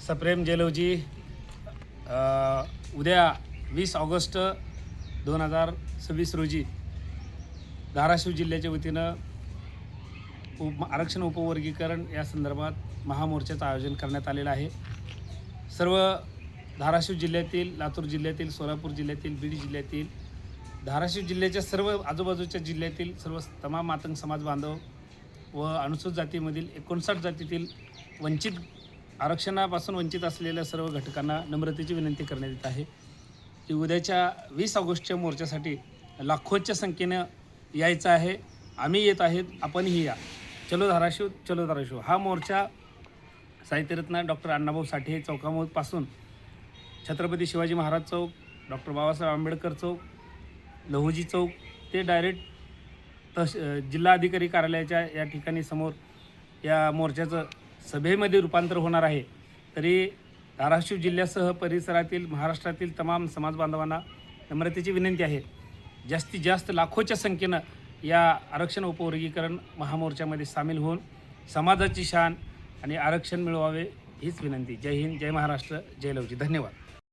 सप्रेम जेलवजी उद्या 20 ऑगस्ट 2026 रोजी धाराशिव जिल्ह्याच्या वतीनं आरक्षण उपवर्गीकरण या संदर्भात महामोर्चाचं आयोजन करण्यात आलेलं आहे। सर्व धाराशिव जिल्ह्यातील, लातूर जिल्ह्यातील, सोलापूर जिल्ह्यातील, बीड जिल्ह्यातील, धाराशिव जिल्ह्याच्या सर्व आजूबाजूच्या जिल्ह्यातील सर्व तमाम मातंग समाज बांधव व अनुसूचित जातीमधील 59 जातीतील वंचित आरक्षणापासून वंचित असलेल्या सर्व घटकांना नम्रतेची विनंती करण्यात येत आहे की उद्याच्या 20 ऑगस्टच्या मोर्चासाठी लाखोच्या संख्येनं यायचं आहे। आम्ही येत आहेत, आपणही या। चलो धाराशिव, चलो धाराशिव हा मोर्चा साहित्यरत्न डॉक्टर अण्णाभाऊ साठे चौकापासून छत्रपती शिवाजी महाराज चौक, डॉक्टर बाबासाहेब आंबेडकर चौक, लहुजी चौक ते डायरेक्ट जिल्हाधिकारी कार्यालयाच्या या ठिकाणी समोर या मोर्चाचं सभेमध्ये रूपांतर होणार आहे। तरी धाराशिव जिल्ह्यासह परिसरातील महाराष्ट्रातील तमाम समाज बांधवांना नम्रतेची विनंती आहे, जास्तीत जास्त लाखोच्या संख्येनं या आरक्षण उपवर्गीकरण महामोर्चामध्ये सामील होऊन समाजाची शान आणि आरक्षण मिळवावे हीच विनंती। जय हिंद, जय महाराष्ट्र, जय लवजी। धन्यवाद।